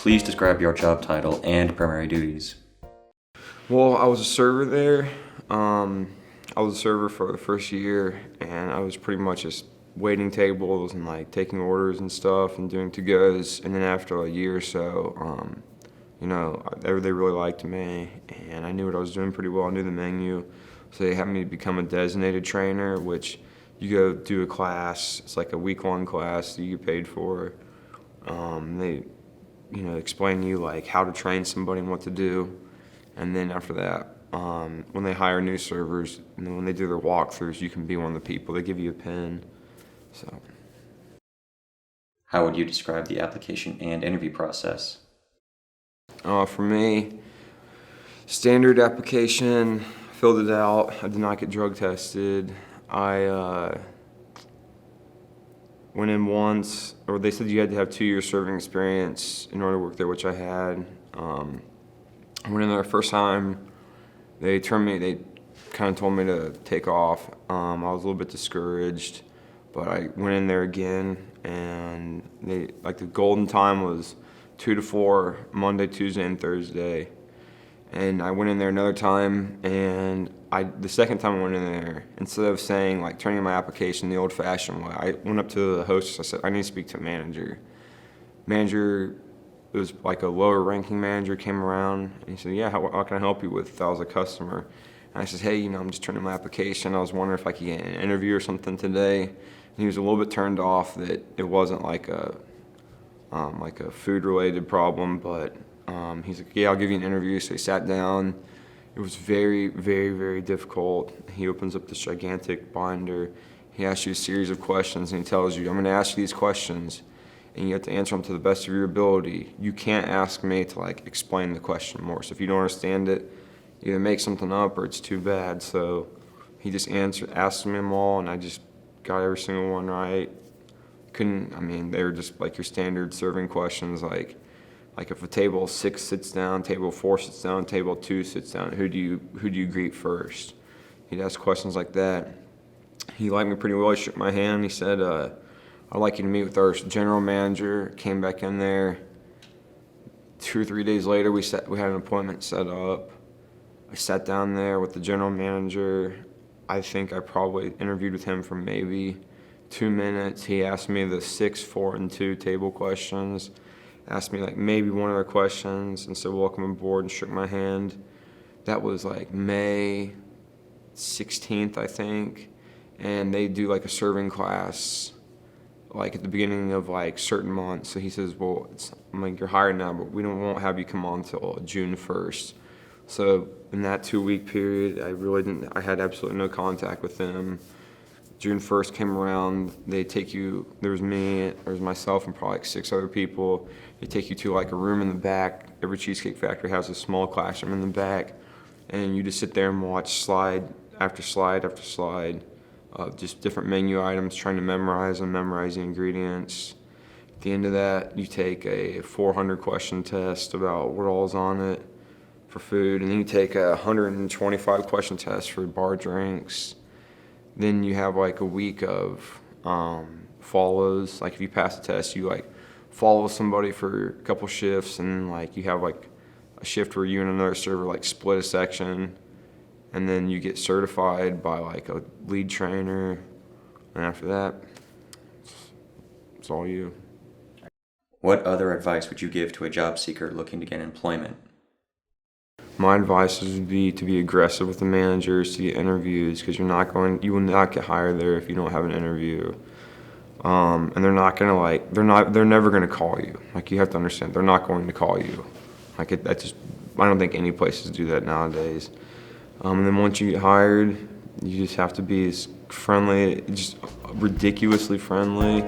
Please describe your job title and primary duties. Well, I was a server there. I was a server for the first year, and I was pretty much just waiting tables and like taking orders and stuff and doing to-goes. And then after a year or so, they really liked me, and I knew what I was doing pretty well. I knew the menu, so they had me become a designated trainer, which you go do a class. It's like a week-long class that you get paid for. They, explain to you like how to train somebody and what to do. And then after that, when they hire new servers, and then when they do their walkthroughs, you can be one of the people. They give you a pin. So, How would you describe the application and interview process? for me, standard application, filled it out. I did not get drug tested. I went in once, or they said you had to have 2 years serving experience in order to work there, which I had. I went in there the first time. They kind of told me to take off. I was a little bit discouraged, but I went in there again, and the golden time was 2 to 4, Monday, Tuesday, and Thursday. And I went in there another time, and the second time I went in there, instead of saying, turning in my application the old-fashioned way, I went up to the hostess. I said, I need to speak to a manager. Manager, it was like a lower-ranking manager, came around, and he said, yeah, how can I help you with? I was a customer. And I said, hey, I'm just turning in my application. I was wondering if I could get an interview or something today. And he was a little bit turned off that it wasn't like a food-related problem, but he's like, yeah, I'll give you an interview. So he sat down. It was very, very, very difficult. He opens up this gigantic binder. He asks you a series of questions, and he tells you, I'm going to ask you these questions, and you have to answer them to the best of your ability. You can't ask me to explain the question more. So if you don't understand it, either make something up or it's too bad. So he just asked me them all, and I just got every single one right. They were just like your standard serving questions, like if a table 6 sits down, table 4 sits down, table 2 sits down, who do you greet first? He'd ask questions like that. He liked me pretty well. He shook my hand. He said, I'd like you to meet with our general manager. Came back in there. 2 or 3 days later, we had an appointment set up. I sat down there with the general manager. I think I probably interviewed with him for maybe 2 minutes. He asked me the 6, 4, and 2 table questions. Asked me maybe one of their questions, and said welcome aboard, and shook my hand. That was May 16th, I think. And they do a serving class at the beginning of certain months. So he says, well, I'm you're hired now, but won't have you come on until June 1st. So in that 2-week period, I had absolutely no contact with them. June 1st came around, there was myself and probably 6 other people. They take you to a room in the back. Every Cheesecake factory has a small classroom in the back, and you just sit there and watch slide after slide after slide of just different menu items, trying to memorize the ingredients. At the end of that, you take a 400 question test about what all's on it for food, and then you take a 125 question test for bar drinks. Then you have a week of follows. If you pass the test, you follow somebody for a couple shifts, and you have a shift where you and another server split a section, and then you get certified by a lead trainer, and after that, it's all you. What other advice would you give to a job seeker looking to get employment? My advice would be to be aggressive with the managers, to get interviews, because you will not get hired there if you don't have an interview. And they're never gonna call you. You have to understand, they're not going to call you. I don't think any places do that nowadays. And then once you get hired, you just have to be as friendly, just ridiculously friendly.